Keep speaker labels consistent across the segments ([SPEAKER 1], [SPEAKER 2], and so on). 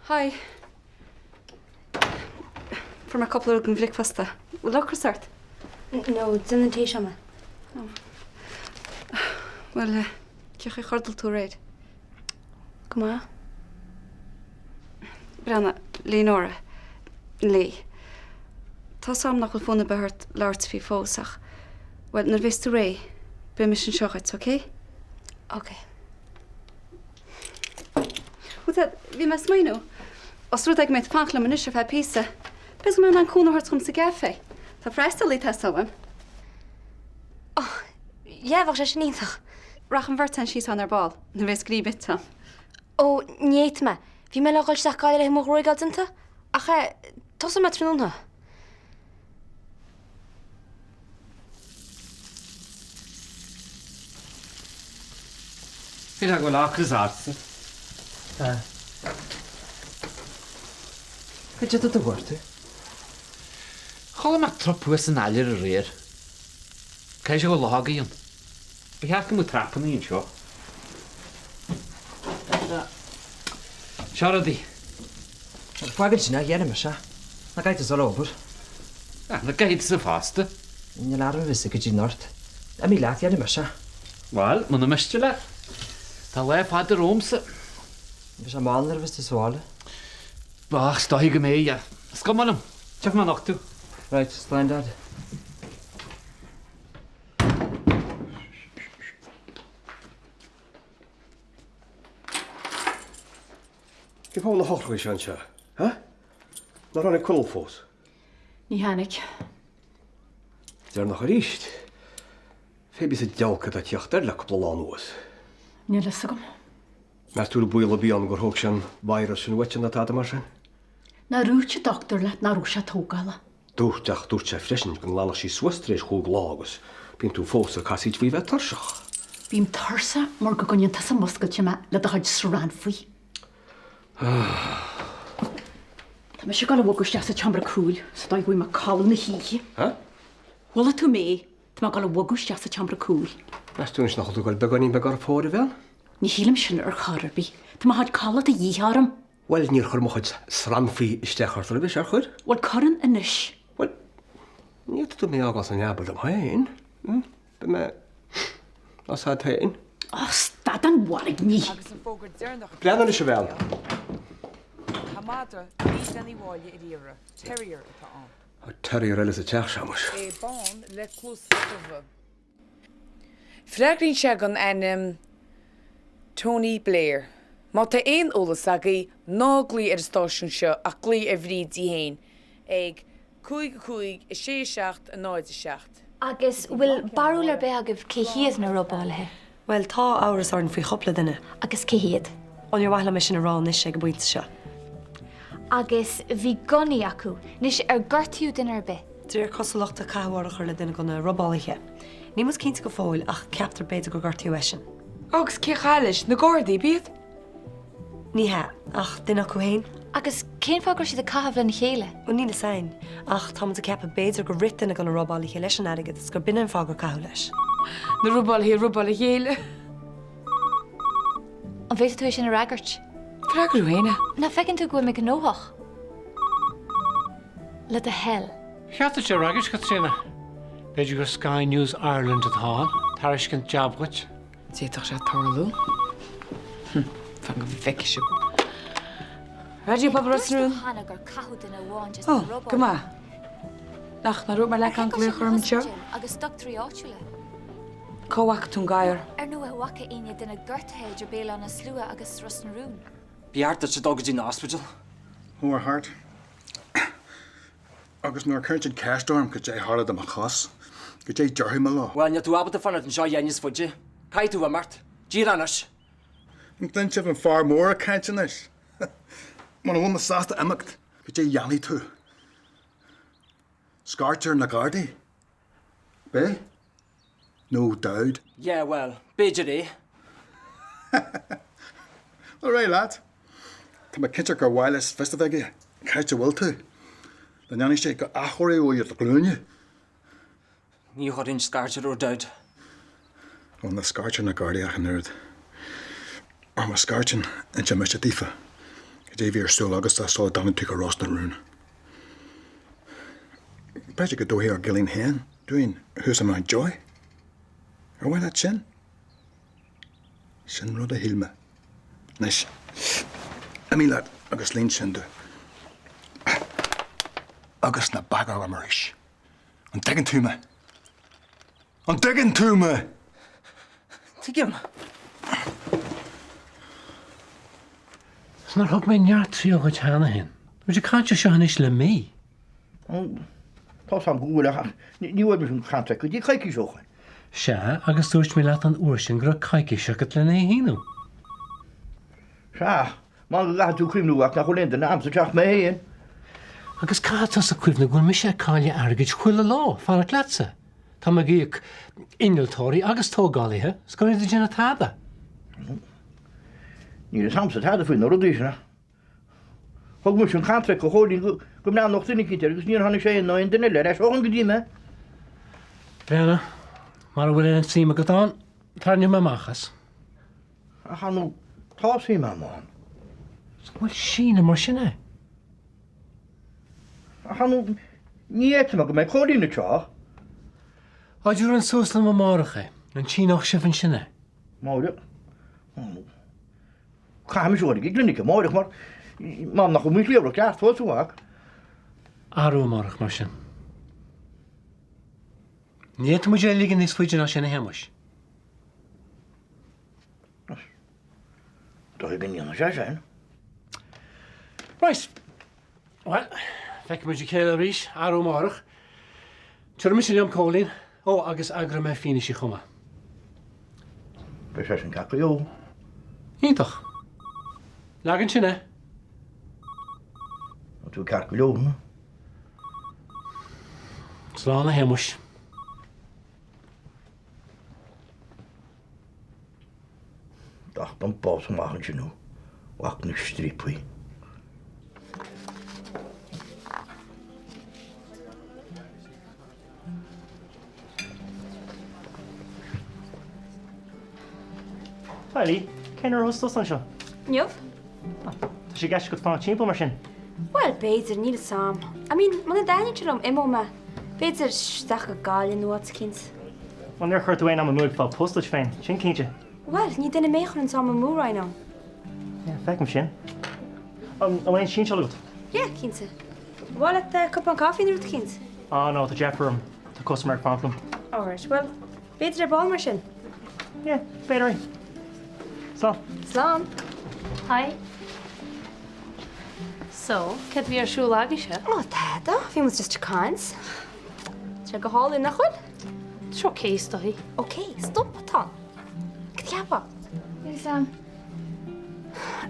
[SPEAKER 1] Hi. For my couple of breakfast. Look, Sraith.
[SPEAKER 2] No, it's in the tea shama.
[SPEAKER 1] Oh. Well, ceach chordal tú réid.
[SPEAKER 2] Come on.
[SPEAKER 1] Brenna, Leonora. Lee. Tá sam nach fóna behart láirt fi fósach. Well, nar vis tú ré. Be mis sin seochait, okay?
[SPEAKER 2] Okay.
[SPEAKER 1] Wat dat, wie mes maino? Os rúd ag meid fanchla man isir fe písa. Bes man an cúna hort chum sa gafe. Tá freistal lí testáim.
[SPEAKER 2] Oh, yeah, var sé nítach.
[SPEAKER 1] Rachan vertan she's on her ball. Na vis grí bitta.
[SPEAKER 2] Oh, niet me. Wie me lagol sach gael e mo roigal dynta? Ach tosa me trúna.
[SPEAKER 3] Fi a go láchas ása. Chuide a bhirta? Chola me tropúas an ailir a réir. Cai sé go lágaíon. Bhí heach go mú trapan íon seo. Searadí.
[SPEAKER 4] Fágan sinna dhéanam me se. Na gaiit is all over.
[SPEAKER 3] Na gaid sa fásta.
[SPEAKER 4] Ní láram vis go dtí nort. A mí leat dhéanam me se.
[SPEAKER 3] Wel, muna meiste le. Tá le fad a rómsa.
[SPEAKER 4] Bhí sé mánar vis is sála.
[SPEAKER 3] Bach, stáí go mé, ja. Scomanam. Teach man nachtú.
[SPEAKER 4] Right, sláin dad.
[SPEAKER 5] Ge fá na hochra sean se, ha? Na ranna cwnnw ffos.
[SPEAKER 1] Ní hanig.
[SPEAKER 5] Dyr nach ar eist. Fe bys y diolcad a tiach der lach blalan oes.
[SPEAKER 1] Ní lysagam.
[SPEAKER 5] Mas túr bwyl o bion gwr hwg sian virus yn wetchan na tada mar sian.
[SPEAKER 1] Na rúte doctor let na rúse tógala.
[SPEAKER 5] Dúrteach dúrte freshin gan lala sí swastres hwg lágus. Bín tú fós a casíd fi fe tarsach.
[SPEAKER 1] Bím tarsa mar go gonne tasa muscail te me le a chuid srán faoi. Tá me se gal bhgus sa chambra cúil sa dá bhui mar cal na híe.
[SPEAKER 5] Ha?
[SPEAKER 1] Wala tú mé, tá gal bhgus sa chambra cúil.
[SPEAKER 5] Mas túns nach tú gael beganín begar fóri fel?
[SPEAKER 1] Ní hílam sin ar chararbí. Tá má haid cala a dhíharm.
[SPEAKER 5] Wel, nír chur mochid sramfi istechar fel bys ar chud?
[SPEAKER 1] Wel coran inis.
[SPEAKER 5] Wel, ní tú mé agos an jabal am hain. Be me... As had hain.
[SPEAKER 1] Oh, stad an warig ní.
[SPEAKER 5] Brennan is fel.
[SPEAKER 6] Hamada, ní an íháile I ríra, terrier atá an.
[SPEAKER 5] Terrier elis a teach samus.
[SPEAKER 6] É bán le clúsah. Freagrín se gan an Tony Blair. Má tá éon olalas agaí náglaí ar stáisiún seo a glí a bhríd í héin ag 5-6 a 9.
[SPEAKER 2] Agus will barúlar be agah céhiad na robálathe.
[SPEAKER 7] Well, tá áras orn faoi chopla duine.
[SPEAKER 2] Agus céhiad.
[SPEAKER 7] All your bhaile me sin arán is sé go buinte seo.
[SPEAKER 2] Agus bhí gonaí acu, nis ar gortiú duine ar be.
[SPEAKER 7] Dúir cosachta cáhhar chuir le duine go na robálathe. Ní mus cinnta go fáil ach ceaptar beidir go gortiú sin.
[SPEAKER 6] Agus céchalis na Gordaí bíad?
[SPEAKER 7] Ní he, ach duine acu héin.
[SPEAKER 2] Agus cén fágur si de cahabh le na chéile.
[SPEAKER 7] Ó ní na sain, ach tá a ceappa beidir go ritain go na robálathe leis an aige gus gur binne fágur caú leis.
[SPEAKER 6] Na rúbal chéile.
[SPEAKER 2] An bhéad tú sin a ragart.
[SPEAKER 6] Freagrú héine.
[SPEAKER 2] Na fecinn tú go me an nóhach. Le de hell.
[SPEAKER 8] Cheartta sé ragus Katrina. Beidir gur Sky News Ireland atá, tariscin jabhait.
[SPEAKER 6] Déach sé tarlú. Fan go bheice se. Radio Paparasrún.
[SPEAKER 2] Hanna gur cahu duine bháin just
[SPEAKER 6] Oh, go má. Nach na rúmar le an gluchorm seo.
[SPEAKER 2] Agus doctorí áitiúile.
[SPEAKER 6] Cóhaach tún gaiir.
[SPEAKER 2] Ar nua wacha aine duine gorthéid ar béile na slua agus ros na rún.
[SPEAKER 4] Bíart se dogad in hospital.
[SPEAKER 9] Hór hart. Agus nuair chuint ceistorm go dé hála am a chas. Go dé dearthaí me lá.
[SPEAKER 4] Well, tú abata fanna an seo dhéanis fuide. Cai tú a mart. Dír anas.
[SPEAKER 9] An glyn sibh an far mór a caiintenis. Man bhfuil na sásta imimecht go dé dhealaí tú. Scartar na Gardaí. Bé? No doubt.
[SPEAKER 4] Yeah, well, beidir é.
[SPEAKER 9] All right, lad. Tá me cintear gur bhhailes festivaige. Caite bhfuil tú. Den neanna sé go achóirí ó iad a glúine.
[SPEAKER 4] Ní chuirn scartar ó daid.
[SPEAKER 9] Ó na scartar na Gardaí ach an nerd. Ar ma scartin an te meiste dífa. David still August I saw down and took a roast and rune. Bet you could do here Gillian Hen doing who's a man joy. Or why not sin? Sin rudder hilme. Nice. I mean lad, August Lynn sin do. August na bag of Marish. I'm digging to me. I'm digging to me.
[SPEAKER 4] Tigim.
[SPEAKER 8] Snar hug mé neart trío go teanna hin. Mu cáte seo is le mí.
[SPEAKER 10] Tá sam gúla ní bhfuil an chanta go dtí caiici seochain.
[SPEAKER 8] Se agus dúirt mé leat an uair sin gur caiici segat le é híú.
[SPEAKER 10] Se, má leú cruimnúach nach cholénta na amsa teach mé héon.
[SPEAKER 8] Agus cátas a cuimhna gúil me sé cáile airgid chuile lá far glatsa. Tá me gíoh iniltóirí agus tógálathe scoir de déna táda.
[SPEAKER 10] Ní is amsa táda faoin nó díisina. Thug mu an chanta go chóirlín go ná nach duine cinnte agus níor tháinig sé 9 duine le leis ógan go dtí me.
[SPEAKER 8] Brenna, mar bhfuil an síma go dáin, tarne me machas.
[SPEAKER 10] A chanú tásaí me máin.
[SPEAKER 8] Bhfuil sína mar sinna.
[SPEAKER 10] A chanú níéite me go méid chóirína teo.
[SPEAKER 8] A dúr an sús le máracha, an tíach sibhann sinna.
[SPEAKER 10] Máide. Chaimi seoir ag glinic máideach mar mám nach go mú léabhar ceart fóilsúach.
[SPEAKER 8] Arú marach mar sin. Níiad mu dé lígan níos fuidir ná sinna hemas.
[SPEAKER 10] Tá gan níana sé sin.
[SPEAKER 8] Right. Well, feic mu céile ríis, arú marach. Tuair mis sin am cólín, ó agus agra me fine sí chuma.
[SPEAKER 10] Be sé sin cacaíú.
[SPEAKER 8] Ítach. Lagan sinna.
[SPEAKER 10] Tú cacaíú.
[SPEAKER 8] Slána hemas.
[SPEAKER 10] Dacht an bás amachchan sinú, wach na strípaí.
[SPEAKER 11] Fáilí, céinar hostas an seo?
[SPEAKER 2] Neamh?
[SPEAKER 11] Tá sé gceist go fá timp mar sin.
[SPEAKER 2] Well, béidir níl sam. I mean, man na dainetrum imó me. Béidir staach go gáil nuat kins.
[SPEAKER 11] An ar chuir tú am múid fá postage féin, sin cínte.
[SPEAKER 2] Well, ní duna méchan an sam mú ráinám.
[SPEAKER 11] Feicim sin. An bhain sin se luút.
[SPEAKER 2] Ja, kinse. Bhil cup an caí nuút kins.
[SPEAKER 11] Á ná tá Jeffrum, tá customer pamplum.
[SPEAKER 2] Alright, well, béidir ball mar sin.
[SPEAKER 11] Yeah, féidirí. So.
[SPEAKER 2] Slán.
[SPEAKER 12] Hi. So, cad bhí ar siú lága se?
[SPEAKER 2] Ó, táda, bhí mu just cans. Tre go hála nach chuil?
[SPEAKER 12] Seo céis doí.
[SPEAKER 2] OK, stop atá. Ceapa.
[SPEAKER 12] Sam.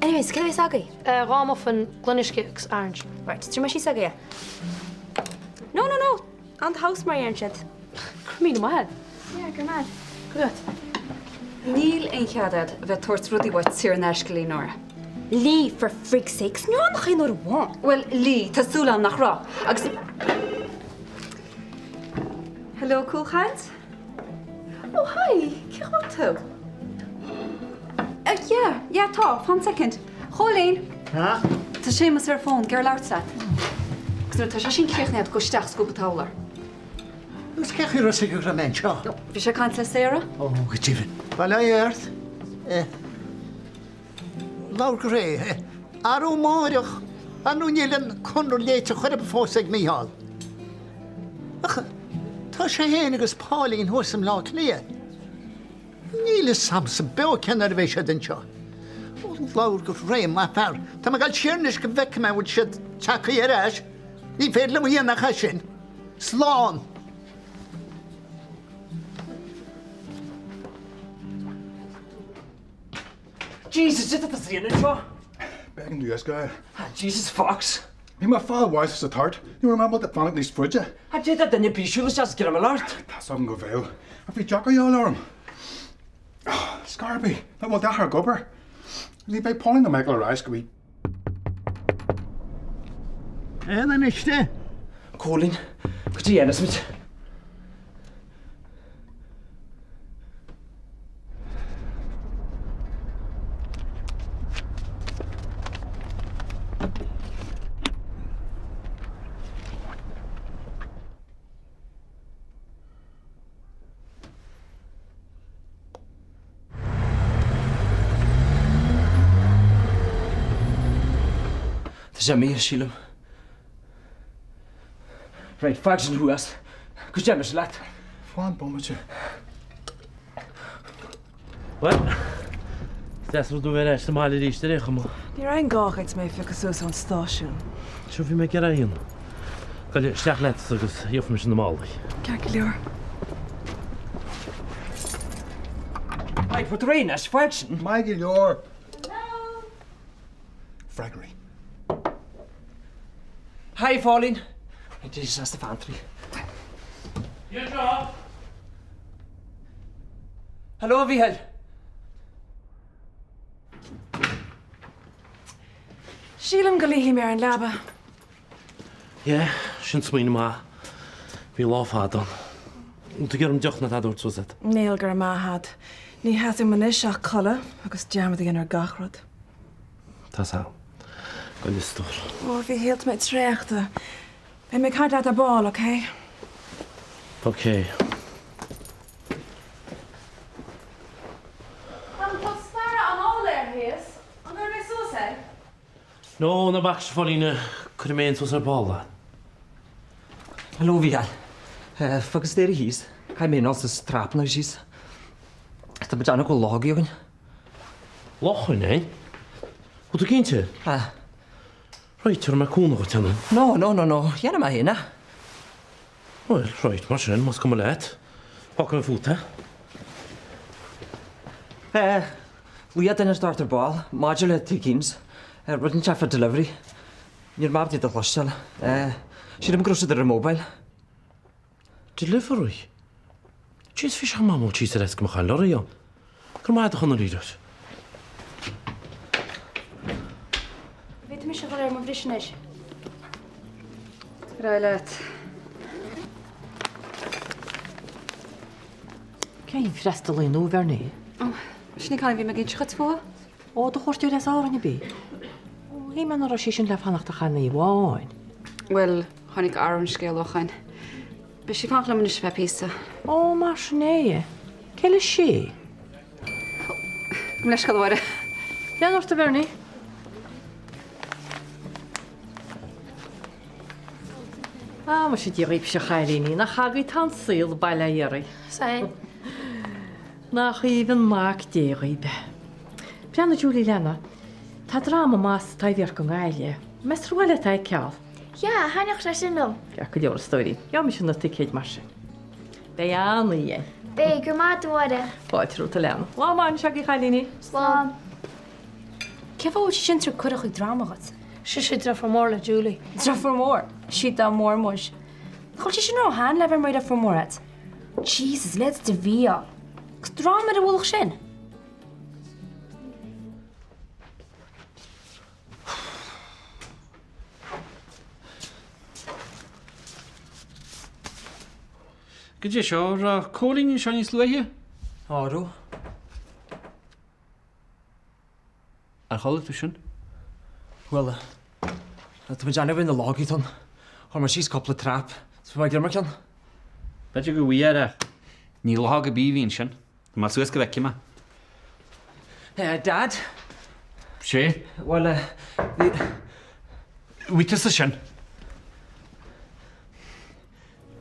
[SPEAKER 2] Anyways, cé is agaí?
[SPEAKER 12] Rám of an glunisciúgus orange.
[SPEAKER 2] Right, trí mar sí agaí. No. An house mar an siad.
[SPEAKER 12] Cumí maiad.
[SPEAKER 2] Yeah, gur mad.
[SPEAKER 12] Good.
[SPEAKER 1] Níl ein cheadad bheith tuairt rudí bhaid tíar an eiscilí nóra.
[SPEAKER 2] Lee, for freak's sakes, ní nach chéan nóir bháin.
[SPEAKER 1] Well, Lee, tásúla nach rá. Agus... Hello, cool chaint? Oh, hi, ce chuil tú? Yeah, tá, fan second. Cholín.
[SPEAKER 10] Ha?
[SPEAKER 1] Tá sémas ar fón, gur láirsa. Gus nuair tá sé sin chéchnéad go steach scoúpatálar.
[SPEAKER 10] Gus cechi rosig go ramen seo.
[SPEAKER 1] Bhí sé cant le séra?
[SPEAKER 10] Ó, go tífin. Bhil éart. Lár go ré. Arú máireach. Anú nílan chunú léite chuir fósaigh míhall. Tá sé héana agus pálín thuasam lá clia. Níl samsa be cenar bhéh sé den seo. Lár go ré má fear. Tá me gáil tíirnis go bheice me bhfuil siad teachaí ar eis. Ní féad le dhéana nach sin. Slán.
[SPEAKER 4] Jesus, is dat the intro?
[SPEAKER 9] Begging you, guy.
[SPEAKER 4] Jesus Fox.
[SPEAKER 9] Me my father wise as a tart. You remember the fan at least fridge?
[SPEAKER 4] I did that in your pishul, just get him alert.
[SPEAKER 9] That's something go veil. If we jock your alarm. Scarby, that will that her gubber. Leave by pulling the Michael Rice, go we.
[SPEAKER 10] Then is there.
[SPEAKER 4] Colin, could you end us? Jamie, Sheila. Right, faction who else? Cos Jamie, lad.
[SPEAKER 9] Fáin bommate.
[SPEAKER 13] Wel, Cecil dwi fer est ymlaen i'r eistedd eich yma.
[SPEAKER 14] Ni rhaid gochait mei ffyc ys o'n stasyn.
[SPEAKER 13] Sio fi me gyda un. Gael i stiach let agos iwff mis yn y mol.
[SPEAKER 14] Gael liwr.
[SPEAKER 4] Right, wat er een is, faction.
[SPEAKER 9] Maggie, you're... Hello. Fraggery.
[SPEAKER 4] Hi, Pauline. It is as the pantry.
[SPEAKER 13] Your job.
[SPEAKER 4] Hallo, Vihel.
[SPEAKER 14] Sílam go léhí mar an laba.
[SPEAKER 13] Ie, sy'n smyn yma. Fi lof adon. Dwi'n gyr ymdiolch na dad o'r twysad.
[SPEAKER 14] Neil gur mahad. Ní hat yw mynis ach colla, agus diamad yn ar gachrod.
[SPEAKER 13] Ta saw. Gael ystwr.
[SPEAKER 14] O, fi hilt met trechta. Fe me card at a ball, okay?
[SPEAKER 13] Okay.
[SPEAKER 12] Am postara an ôl hys, ond yr beth sosed?
[SPEAKER 13] No, na bach sy'n ffôn i'n cwrymyn tos ar bol da.
[SPEAKER 4] Hallo, Vihel. Fagos der hys. Ga i mynd os ys trap na sys. Sta bydjan o logi o'n.
[SPEAKER 13] Loch yn ein? Wyd o gyn ti? Reit, yr mae cwn o'ch ti'n
[SPEAKER 4] No. Jena ma hynna.
[SPEAKER 13] Wel, reit, mae sy'n, mas gym o let. Hoc yn y ffwta.
[SPEAKER 4] Lwya dyn ystart ar bol. Module tikins. Rydyn chaff ar delivery. Ni'r mab di dod losel. Si'r ymgrwsyd ar y mobile.
[SPEAKER 13] Delivery? Cheese fish am mamol cheese yr esgym o'ch alor i o'n. Gwrmaed o'ch yn yr iros.
[SPEAKER 2] Fe ti'n mysio fel ar mwyn frisnes?
[SPEAKER 1] Rai let.
[SPEAKER 15] Cain frestol ein nhw fer ni?
[SPEAKER 1] Sni cael fi mae gyd chyd fo?
[SPEAKER 15] O, dy chwrs di'r esawr yn y bi? O, hi ma'n o'r sy'n lef hanach da chan i wain.
[SPEAKER 1] Wel, chonig arwn sgil o'chain. Bys i fan mynd eisiau fe pisa.
[SPEAKER 15] O, ma sy'n Cael y si?
[SPEAKER 1] Gymleis gael ddwyr.
[SPEAKER 15] Ia'n o'r dy fer ni? Ma sy'n di'r eip sy'n chael i ni, na chagi tan syl baila ieri.
[SPEAKER 12] Sain.
[SPEAKER 15] Na chi fy'n mag di'r eip. Pian o Julie Lena, ta drama mas ta i ddiar gong ailie. Mes rwale ta i cael.
[SPEAKER 12] Ja, hanach na sy'n nhw.
[SPEAKER 15] Ja, gyda o'r stori. Ja, mi sy'n noti ceid marsi. Be an i e.
[SPEAKER 12] Be, gwrma dwade.
[SPEAKER 15] Bo, ti rwt y lewn. Wa, man, siag i chael i ni.
[SPEAKER 12] Slam.
[SPEAKER 2] Cef o ti sy'n trwy cwrach i drama gos?
[SPEAKER 12] Si dra for môr le Julie.
[SPEAKER 2] Dra for môr? Si da môr mwys. Chol ti sy'n rhaid han lefer mwyd a for môr et? Jesus, let's dy fi o. Cos drama dy wylch sy'n?
[SPEAKER 3] Gydje sio, cwling yn sian i slwy hi?
[SPEAKER 4] Aro.
[SPEAKER 3] Ar cholig dwi'n sian?
[SPEAKER 4] Wel, dwi'n mynd anna fy'n y log i ton. Or mae sy'n copl y trap. Dwi'n mynd gyrma can.
[SPEAKER 3] Beth yw'n wir e? Ni log y bi fi'n sian. Mae sŵs gyfec yma.
[SPEAKER 4] Dad?
[SPEAKER 3] Si?
[SPEAKER 4] Wel,
[SPEAKER 3] Wytys y sian?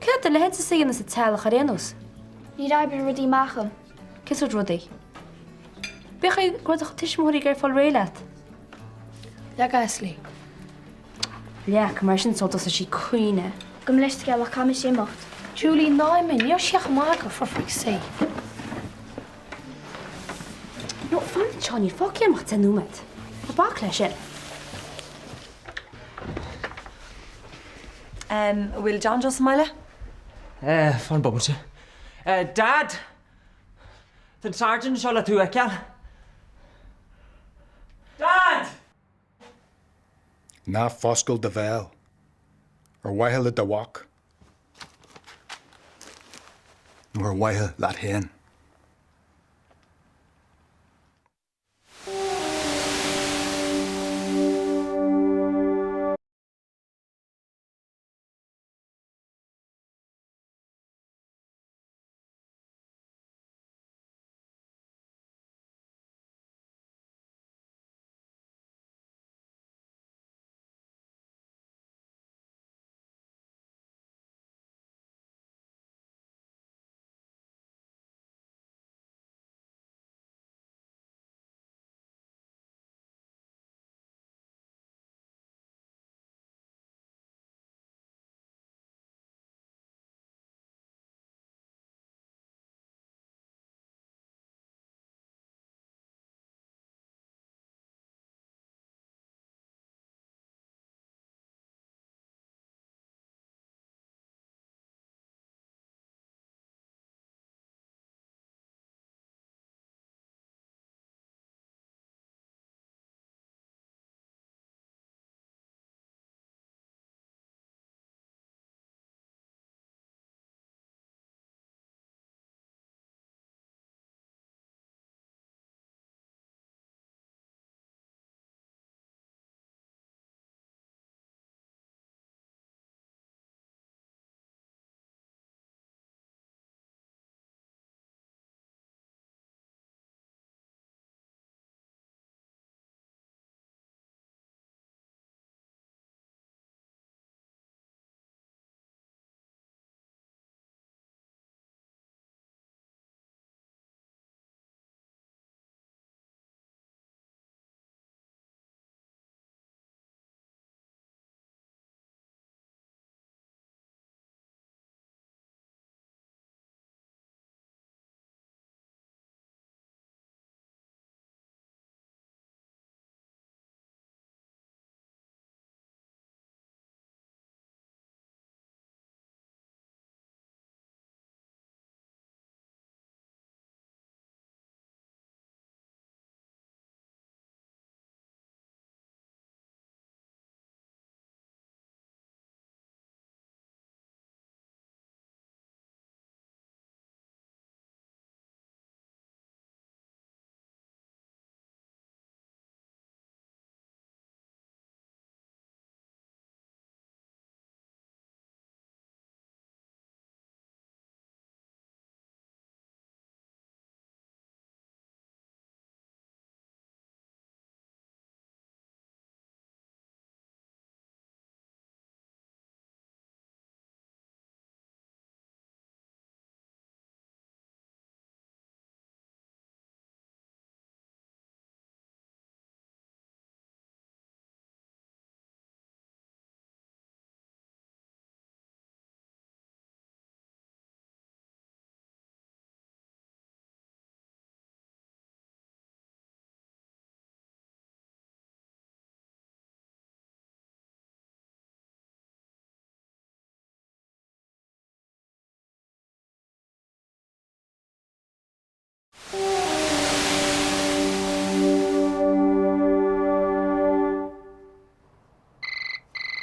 [SPEAKER 2] Cyd y lehed sy'n sy'n y telach ar enws?
[SPEAKER 12] Ni rai byr rydw i macham.
[SPEAKER 2] Cys o drwyddi? Bech i gwrdd o'ch tish mwri gael ffol reilet?
[SPEAKER 12] Ja, gasli.
[SPEAKER 2] Liac, mae'r sy'n sôn os ys i cwyne.
[SPEAKER 12] Gymlest gael ac am eisiau mocht. Julie, naimyn, ni o siach maga, for frick's sake.
[SPEAKER 2] No, fan Johnny, ffog i amach ten nwmed. A bach le sy'n.
[SPEAKER 7] Will John just smile?
[SPEAKER 4] Fan bobl ti. Dad! Dyn sergeant siol a tu ecal. Dad!
[SPEAKER 9] Na fosgol dy fel. Or waihel y dy wak. Nor waihel lat hen.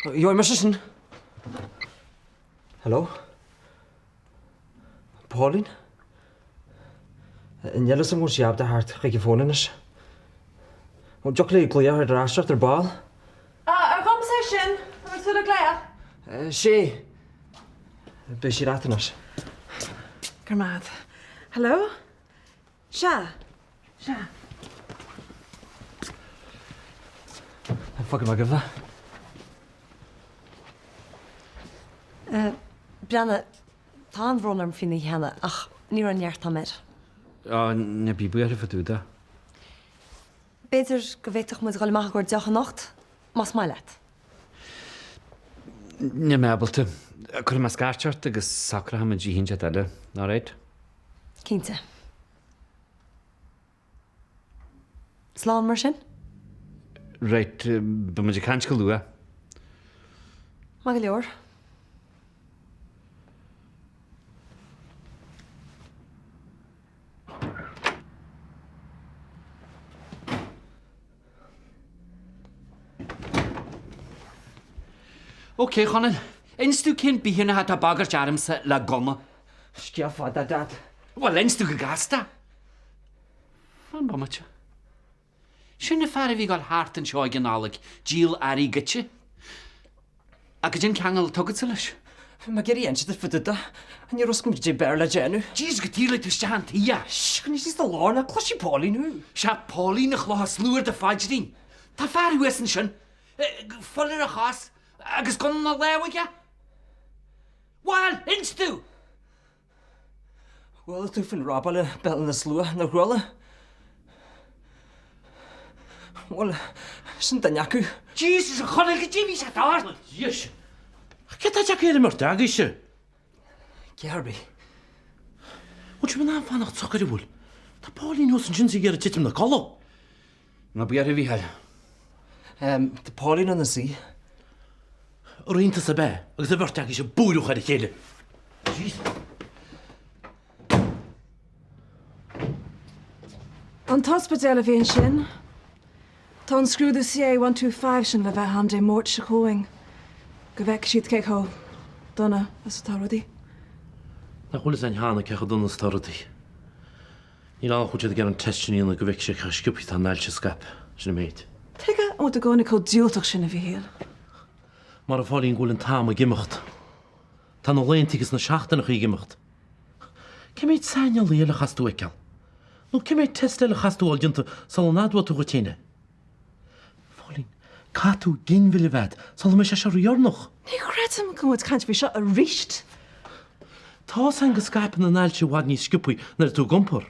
[SPEAKER 4] Jo, mar sin. Hello? Pauline? In jelle sem mor siab de hart ge gefonnen is. Want Jockley Glea had rastra der ball.
[SPEAKER 14] Our conversation. I'm sort of glad.
[SPEAKER 4] She. Be she ratanas.
[SPEAKER 14] Gramad. Hello? Sha.
[SPEAKER 4] Fucking my giver.
[SPEAKER 7] Brianna, tá an bhrón am fin chéanna ach ní an neart tamid.
[SPEAKER 3] Na bí buir fa dúda.
[SPEAKER 7] Beidir go bhéiteach mu goil maach gur deach nacht, mas mai leat.
[SPEAKER 3] Na mebalta. Cur mas garteart agus sacra ha dí hinse eile, ná réid?
[SPEAKER 7] Cínte. Slán mar sin?
[SPEAKER 3] Réit, ba mu cant go lua.
[SPEAKER 7] Má go leor.
[SPEAKER 3] Oké, Conan. Instú cyn bíhna hat a bagar jarmsa le goma.
[SPEAKER 4] Sciafa da dad.
[SPEAKER 3] Wel, instú go gasta. Fan bomatja. Sinna fara fi gael hart yn sio gynalig, díl ari gytsi. Ac ydyn cangal togad sylys.
[SPEAKER 4] Mae geri ensi dy ffydyda. Yn i'r osgwm gyda berla genw.
[SPEAKER 3] Jeez, gyda'r leid ysdi han tia.
[SPEAKER 4] Shh, gwnes i sta lor na closi Pauline nhw.
[SPEAKER 3] Sia Pauline y chlohas lwyr dy ffadjrin. Ta fara wes yn sy'n. Ffolir y chas. Agus gwn na lewig ya? Wel, instw!
[SPEAKER 4] Wel, ydw ffyn rabal y bel yn y slwa na gwrla. Wel, sy'n daniacw.
[SPEAKER 3] Jesus, y chonel gyda fi sy'n dar.
[SPEAKER 13] Yes. Gyda jac i'r myrdag eisiau?
[SPEAKER 4] Gerbi.
[SPEAKER 13] Wyt ti'n mynd am fan o'ch tocr i wwl? Ta Pauline hos yn sy'n sy'n gyda titym na golo.
[SPEAKER 3] Na bwyar i fi hel.
[SPEAKER 4] Dy Pauline yn y si.
[SPEAKER 13] O'r un tas y be, agos y fyrtag eisiau bwyrwch ar y lleile.
[SPEAKER 14] An taspadel a bhíonn sin. Tá an scrúdú CA125 sin le bheith handé mórt se choing. Go bheic siad ceic donna as a tarrodí.
[SPEAKER 13] Na chwlis ein hana cecha dyn ys tarwdi. Ni'n al chwyd ger an testyn i'n go bheic siach a sgwpi tan nail si sgap, sy'n ymwneud.
[SPEAKER 14] Tega, o dy gona cael dioltach sin a bhí héal.
[SPEAKER 13] Mar a fáilín gúil an tám a gimimecht. Tá nó léontígus na seachtainach í gimimecht. Cemid sainne léile chasú eiceal. Nó cemid testéile chasúáil dinta sal an adwa tú go téine. Fáilín, catú ginmhile bhead, sal me se se riornoch.
[SPEAKER 14] Ní chreatam cymwyd cant fi seo a ríist.
[SPEAKER 13] Tá san go scapan na nail si wad ní scipuí nar tú gompor.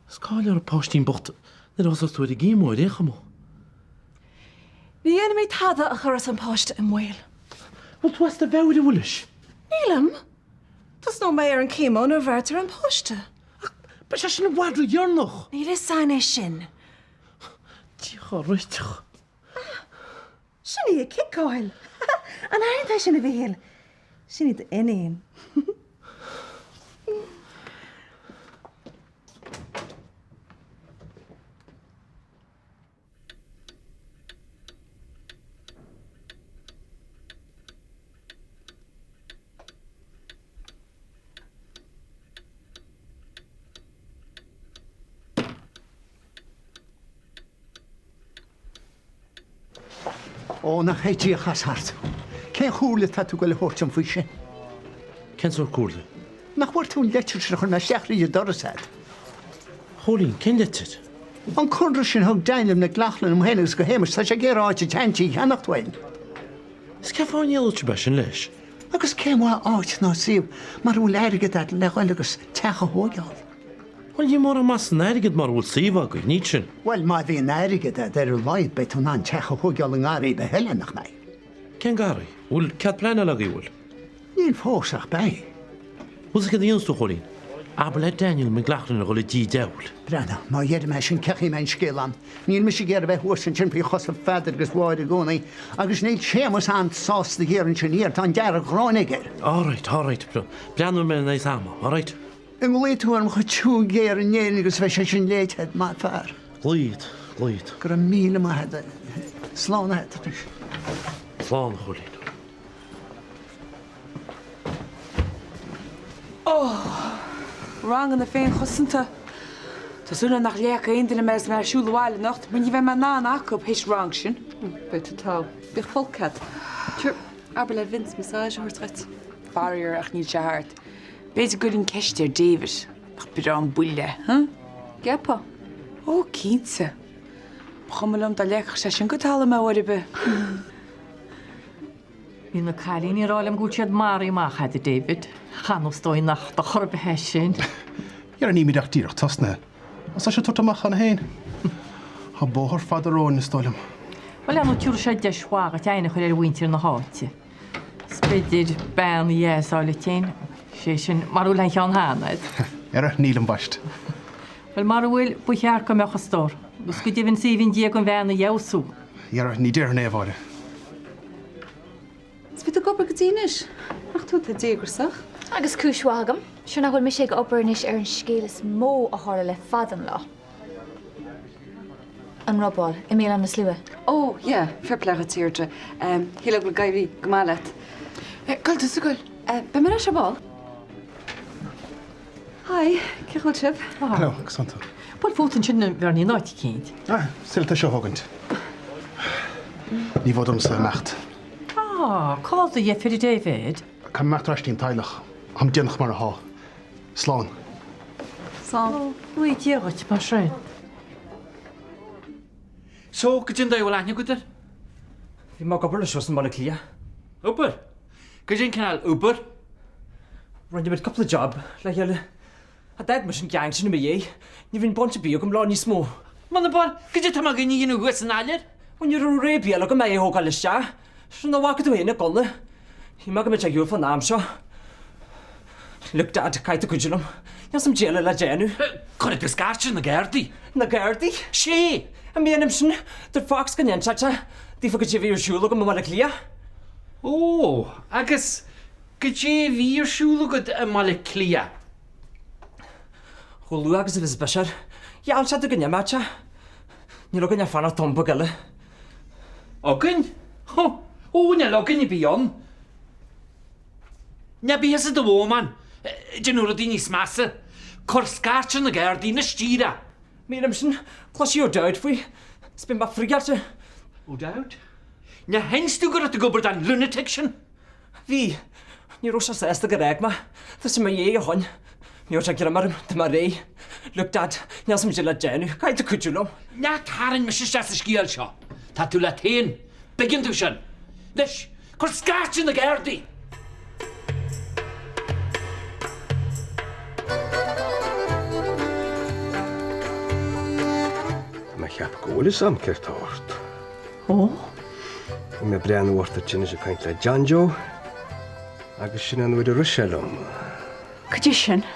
[SPEAKER 13] Scáil ar a páistín bocht, nar osas tú a gímóid écha mo.
[SPEAKER 14] Ní dhéana mé tada a churas an páiste an mhil.
[SPEAKER 13] Wel, tú hast a bhewr i bhulis.
[SPEAKER 14] Nílam, tas nó mé ar an céimo nó bhirtar an páiste.
[SPEAKER 13] Ba se sin wadru diornoch.
[SPEAKER 14] Ní le sain é sin.
[SPEAKER 13] Tícha roiiteach.
[SPEAKER 14] Sinna i cicáil. An airtá sin a bhíhéal. Sinna d inéon.
[SPEAKER 10] O, na chaidí a chas hart. Cén chúla tá tú goile hóirtam fwy sin?
[SPEAKER 13] Cén sôr cúrla?
[SPEAKER 10] Na chwar tún letir sy'n chwn na siachri i dorasad.
[SPEAKER 13] Hólín, cén letir?
[SPEAKER 10] An cwndra sy'n hwg dainam na glachlan am hennig go hemas ta sé gér áit i tanti hanach dwein.
[SPEAKER 13] Is ce fáin iel te besin leis?
[SPEAKER 10] Agus cém wa áit ná sif, mar ú leirigad at lechail agus techa hógeal.
[SPEAKER 13] Wel, je mor a mas nærigad mar ul siva go nitsin.
[SPEAKER 10] Wel, ma fi nærigad at er laid beth hwnna'n techa hógeal yng ngari be helenach mai.
[SPEAKER 13] Cén gari? Ul cat blena lag i ul?
[SPEAKER 10] Níl fósach bai.
[SPEAKER 13] Ul sa gyd stw Hólín? Abel Daniel me glachlan ag ul di dewl.
[SPEAKER 10] Brana, ma iedd me sy'n cechi mewn sgilan. Níl mi sy'n ger fe hwrs yn sy'n pri chosaf fadr gys waid y gwni. Agus neil siamus ant sos dy ger yn sy'n hir tan ger y gronigir.
[SPEAKER 13] All right. Blian mewn neis ama, all right?
[SPEAKER 10] Yng ngwyd hwn mwch tŵ ger yn neil agus fe sy'n leid hed ma far.
[SPEAKER 13] Glyd.
[SPEAKER 10] Gyda mil yma hed. Slán hed.
[SPEAKER 13] slán cholín.
[SPEAKER 6] Rang an na féin chosanta. Tásúna nach lécha aontainna mes mar siúlháile nacht, man ní bheith man ná acu hééis rang sin.
[SPEAKER 1] Beit tá. Bích folcad. Tuir aber le Vince massage thuirt.
[SPEAKER 6] Barrier ach níl se hart. Beidir go an ceistir David. Ach bid an buile,
[SPEAKER 1] Gepa.
[SPEAKER 6] Ó, cínsa. Chomalum da lécha sé sin go tala me be.
[SPEAKER 15] Bhí na cailíní rálam gúil siad marí má chaide David. Chanústóí nach do chorbethe sin.
[SPEAKER 16] Ar an íimiideach díach tasna. As se tutamach an héin. Tá bóthir fadarrón na stoilm.
[SPEAKER 15] Well anú túr sé de shága teanana chuir ar bhaintear na háte. Spidir ben dhéáile téin sé sin marú le an hánaid.
[SPEAKER 16] Ar nílam baist.
[SPEAKER 15] Well mar bhfuil buchear go mecha stór. Gus go dtíhann síhín dí an bhena jeú.
[SPEAKER 16] Ar ní déir néháide.
[SPEAKER 1] Sbit a gobar gotíis. Ach tú le dégurach?
[SPEAKER 12] Agus cúshágam, siú nach bhfuil mis ag opairnis ar an scélas mó a hála le fadam lá. An robbáil, I mé an na slua.
[SPEAKER 1] Ó, ja, fairplecha tíirte. Híle go gaibhí gomáile.
[SPEAKER 6] Galta sa goil.
[SPEAKER 1] Be mar se ball? Hai, ceil sib?
[SPEAKER 16] Hello, Santa.
[SPEAKER 15] Bol fótan sin bhearní náiti céint.
[SPEAKER 16] Silta seo hagant. Ní bhdum sa mecht.
[SPEAKER 15] Cáda dhé fyrir David?
[SPEAKER 16] Can mechtráistín tailech. Am déanach mar a há. Slán.
[SPEAKER 1] Slán.
[SPEAKER 15] Ui díagait mar srein.
[SPEAKER 3] So, go dyn da i walaithni gwydr?
[SPEAKER 4] Fi má gobr le sios yn mala clia.
[SPEAKER 3] Uber? Go dyn cynnal Uber?
[SPEAKER 4] Rwy'n dweud couple of job, le hele. A dad mas yn gang sy'n ymwneud. Ni fi'n bont y bio gym lon i smó.
[SPEAKER 3] Man y bon, go dyn tamag yn un gwrs yn alir?
[SPEAKER 4] Wyn yw'r rebi alo gym ei ho gael ystia. Sy'n na wag ydw hyn y golle. Hi mag ymwneud ag yw'r ffôn am sio. Look dad, caet y cwydyn nhw. Nios am gel la genw.
[SPEAKER 3] Correct ys gartio na gerdi.
[SPEAKER 4] Na gerdi?
[SPEAKER 3] Si!
[SPEAKER 4] A mi enam sy'n, dy'r fox ganyan cha-cha. Di ffog ydw fi'r siŵl o gym ymwneud clia.
[SPEAKER 3] O, agos... Gydje fi yw'r siŵl o gyd ymwneud y clia?
[SPEAKER 4] Hwlw agos y fys bysar. Iawn sa dy ganyan ma cha. Ni lo ganyan fan o tombo gyle.
[SPEAKER 3] Ogyn? O, nya logyn I bion. Nya bi hys y dy o, man. Dyn nhw'r dyn I smasa. Cwrs gartio na gerdi na stira.
[SPEAKER 4] Mi enam sy'n, closi o dawd fwy. Sbyn ba ffrigar ty.
[SPEAKER 3] O dawd? Nya hens du gyda dy gwybod dan lunatic sy'n?
[SPEAKER 4] Fi, ni rosa sa esta gareg ma. Thys yma ie o hon. Ni o siag yma dyma rei. Look dad, ni as ym jyla genw. Cael dy cwydwn o.
[SPEAKER 3] Nya tarin mysys jas y sgiel sio. Ta tu la ten. Begin tu sy'n. Nish, cwrs gartio na gerdi.
[SPEAKER 5] Mae chiap gwylis am cyrtort.
[SPEAKER 15] O?
[SPEAKER 5] Mae brean o wrth y chyn eisiau caint le Janjo. Agus sy'n anwyd y rysielwm.
[SPEAKER 6] Cydysyn?